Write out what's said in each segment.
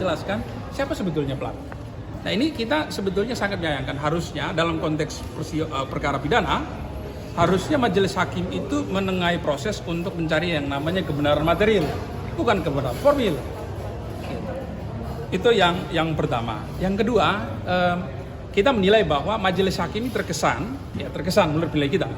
jelaskan siapa sebetulnya pelaku. Nah ini kita sebetulnya sangat menyayangkan, harusnya dalam konteks perkara pidana, harusnya majelis hakim itu menengahi proses untuk mencari yang namanya kebenaran material, bukan kebenaran formil. Itu yang pertama. Yang kedua, kita menilai bahwa majelis hakim ini terkesan menurut penilaian kita,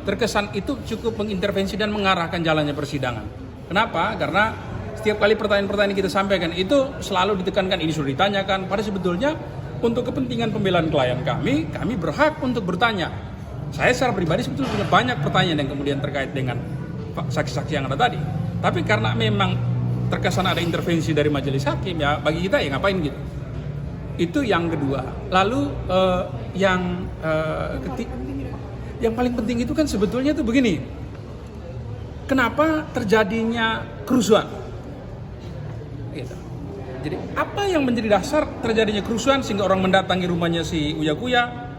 terkesan itu cukup mengintervensi dan mengarahkan jalannya persidangan. Kenapa? Karena setiap kali pertanyaan-pertanyaan yang kita sampaikan itu selalu ditekankan ini sudah ditanyakan. Padahal sebetulnya untuk kepentingan pembelaan klien kami berhak untuk bertanya. Saya secara pribadi sebetulnya punya banyak pertanyaan yang kemudian terkait dengan saksi-saksi yang ada tadi. Tapi karena memang terkesan ada intervensi dari majelis hakim, ya bagi kita ya ngapain gitu. Itu yang kedua. Lalu yang paling penting itu kan sebetulnya itu begini. Kenapa terjadinya kerusuhan? Gitu. Jadi apa yang menjadi dasar terjadinya kerusuhan sehingga orang mendatangi rumahnya si Uya Kuya?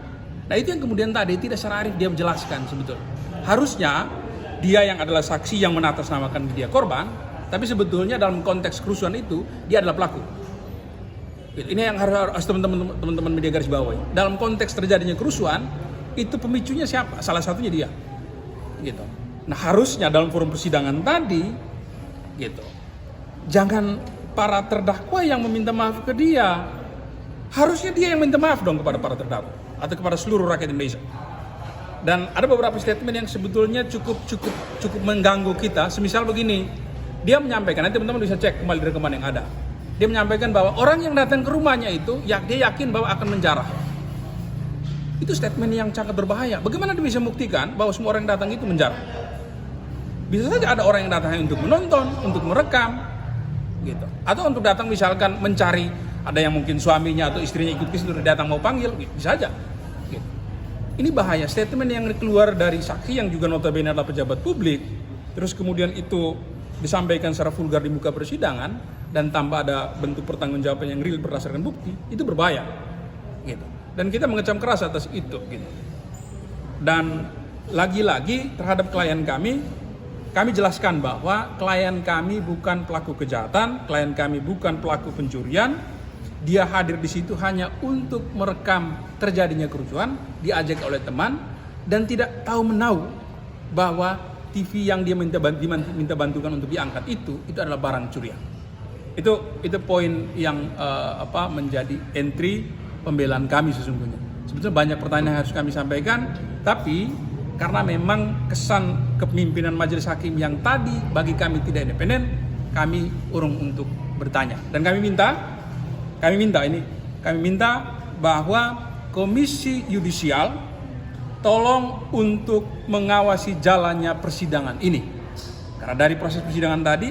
Nah itu yang kemudian tadi tidak secara arif dia menjelaskan sebetulnya. Harusnya dia yang adalah saksi yang mengatasnamakan dia korban, tapi sebetulnya dalam konteks kerusuhan itu dia adalah pelaku. Ini yang harus teman-teman media garis bawahi. Dalam konteks terjadinya kerusuhan itu pemicunya siapa? Salah satunya dia. Gitu. Nah harusnya dalam forum persidangan tadi, gitu. Jangan para terdakwa yang meminta maaf ke dia, harusnya dia yang minta maaf dong kepada para terdakwa atau kepada seluruh rakyat Indonesia. Dan ada beberapa statement yang sebetulnya cukup mengganggu kita. Semisal begini, dia menyampaikan, nanti teman-teman bisa cek kembali rekaman yang ada. Dia menyampaikan bahwa orang yang datang ke rumahnya itu, dia yakin bahwa akan menjarah. Itu statement yang sangat berbahaya. Bagaimana dia bisa membuktikan bahwa semua orang yang datang itu menjarah? Bisa saja ada orang yang datang untuk menonton, untuk merekam, gitu. Atau untuk datang misalkan mencari, ada yang mungkin suaminya atau istrinya ikut ke situ datang mau panggil, gitu. Bisa aja. Gitu. Ini bahaya, statement yang keluar dari saksi yang juga notabene adalah pejabat publik, terus kemudian itu disampaikan secara vulgar di muka persidangan dan tanpa ada bentuk pertanggungjawaban yang real berdasarkan bukti, itu berbahaya. Gitu. Dan kita mengecam keras atas itu, gitu. Dan lagi-lagi terhadap klien kami jelaskan bahwa klien kami bukan pelaku kejahatan, klien kami bukan pelaku pencurian. Dia hadir di situ hanya untuk merekam terjadinya kerusuhan, diajak oleh teman dan tidak tahu menahu bahwa TV yang dia minta bantukan untuk diangkat itu adalah barang curian. Itu poin yang menjadi entry pembelaan kami sesungguhnya. Sebetulnya banyak pertanyaan yang harus kami sampaikan, tapi karena memang kesan kepemimpinan majelis hakim yang tadi bagi kami tidak independen, kami urung untuk bertanya. Dan kami minta bahwa Komisi Yudisial tolong untuk mengawasi jalannya persidangan ini. Karena dari proses persidangan tadi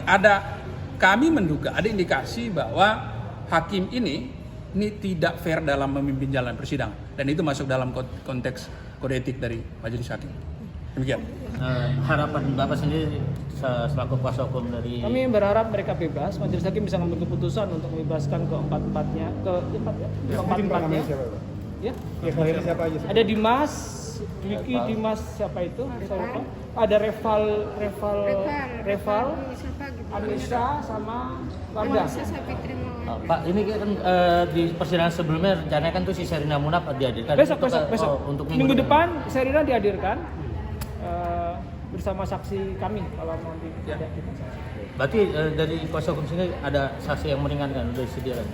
kami menduga ada indikasi bahwa hakim ini tidak fair dalam memimpin jalan persidangan. Dan itu masuk dalam konteks kode etik dari majelis hakim. Demikian. Harapan Bapak sendiri selaku kuasa hukum dari... Kami berharap mereka bebas, majelis hakim bisa mengambil keputusan untuk membebaskan keempat-empatnya. Ya. Siapa aja? Ada Dimas, Dwiki, Dimas siapa itu? Saya lupa. Ada Reval, Anissa sama Wardah. Pak, ini kan di persidangan sebelumnya rencananya kan tuh si Sherina Munaf dihadirkan. Besok. Untuk minggu depan Sherina dihadirkan bersama saksi kami kalau mau tidak. Berarti dari kuasa hukum sini ada saksi yang meringankan udah disediakan?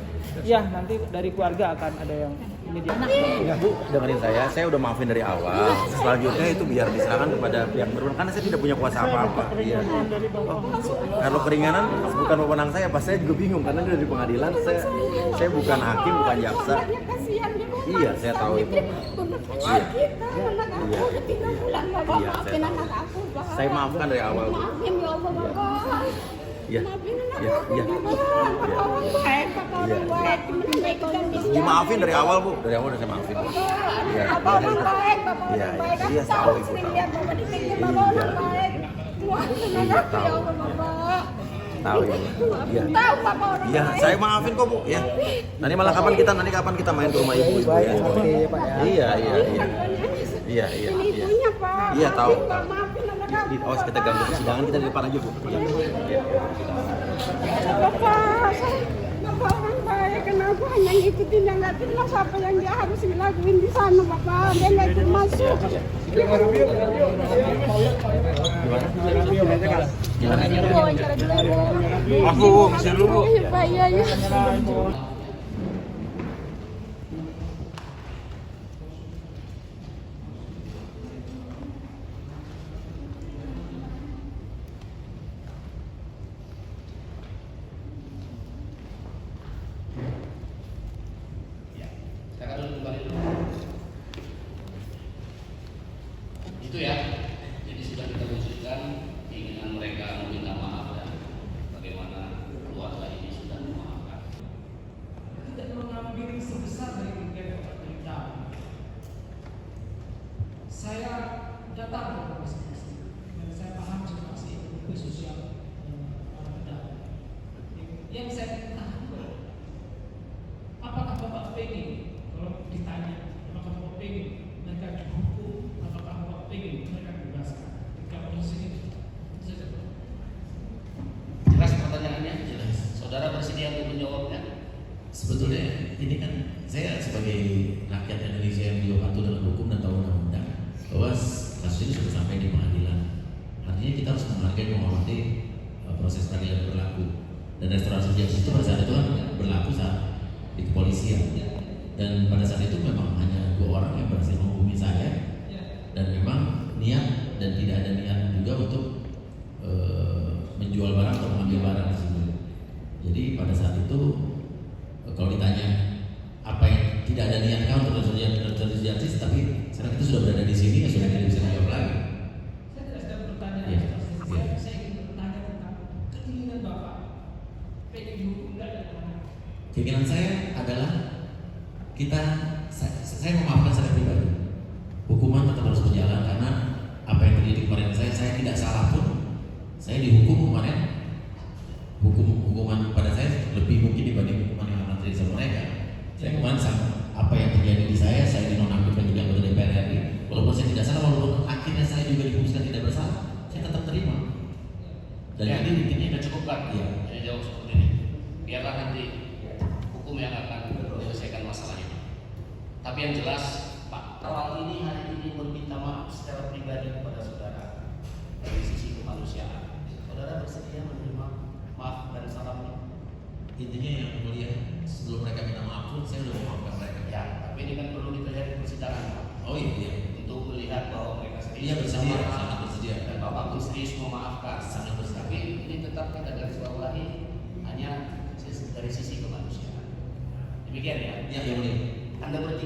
Iya, nanti dari keluarga akan ada yang ini dia. Ya Bu, dengerin saya udah maafin dari awal. Selanjutnya itu biar diserahkan kepada pihak berwenang karena saya tidak punya kuasa apa-apa. Iya. Kalau keringanan bukan wewenang saya, pas saya juga bingung karena dari pengadilan saya bukan hakim, bukan jaksa. Iya, saya tahu itu. Iya. Saya maafkan dari awal. Iya. Dimaafin dari awal Bu, dari awal udah saya maafin. Iya. Iya, tahu Ibu tahu. Iya, tahu. Tahu ya. Iya. Iya, saya maafin kok Bu. Ya. Nanti kapan kita main ke rumah Ibu ya. Iya. Iya. Iya, tahu. Awas kita ganggu persidangan, kita di depan aja Bu. Iya. hanya ngikutin yang nggak jelas apa yang dia harus dilakuin di sana Bapak. Dia nggak ikut masuk. Wawancara dulu. Aku masih dulu. Iya. Itu ya, jadi sudah kita wujudkan keinginan mereka meminta maaf dan bagaimana keluarga ini sudah memaafkan. Tidak mengambil sebesar dari kegiatan kita. Saya datang ke masing-masing dan saya paham situasi ekonomi sosial orang Medan. Yang saya tahu, apakah Bapak pengen kalau ditanya, apakah Bapak pengen mereka dihukum, apakah Bapak pengen mereka dibebaskan? Ketika posisi itu saja. Jelas pertanyaannya? Jelas. Saudara bersedia untuk menjawabnya? Sebetulnya ini kan saya sebagai rakyat Indonesia yang juga patuh dalam hukum dan tahu undang-undang bahwa kasus ini sudah sampai di pengadilan. Artinya kita harus menghargai, menghormati proses peradilan berlaku. Dan restorasi justice itu pada saat itu kan berlaku saat di kepolisian. Dan pada saat itu memang hanya 2 orang yang berhasil menghubungi saya. Dan memang niat dan tidak ada niat juga untuk menjual barang atau mengambil barang tersebut. Jadi pada saat itu kalau ditanya apa yang tidak ada niatkah untuk terjadi justice, tapi sekarang kita sudah berada di sini ya sudah tidak bisa dijawab lagi. Saya tidak sedang bertanya, Iya. saya ingin bertanya tentang keinginan Bapak pengen dihukum dari mana? Keinginan saya adalah saya memaafkan secara pribadi. Hukuman tetap harus berjalan karena apa yang terjadi kemarin saya tidak salah pun saya dihukum kemarin. Hukuman pada saya lebih mungkin dibanding hukuman yang akan terjadi sama mereka. Saya kemarin apa yang terjadi di saya dinonaktifkan juga anggota DPR RI. Walaupun saya tidak salah, walaupun akhirnya saya juga diputuskan tidak bersalah, saya tetap terima. Dan Ya, ini intinya kita cukupkan. Iya. Saya jawab seperti ini. Biarlah nanti hukum yang akan menyelesaikan masalah ini. Tapi yang jelas, Pak, awal ini hari ini meminta maaf secara pribadi kepada saudara dari sisi kemanusiaan. Saudara bersedia menerima maaf dan salam ini? intinya yang mulia, sebelum mereka minta maaf pun saya sudah memaafkan mereka. Ya, tapi ini kan perlu dilihat di persidangan, Pak. Oh iya. Untuk melihat bahwa mereka Iya bersedia, sangat bersedia. dan Bapak pun serius memaafkan. Sangat bersedia. Tapi ini tetap kita garis bawahi hanya dari sisi kemanusiaan. Demikian ya. Ya, yang mulia. Anda bertiga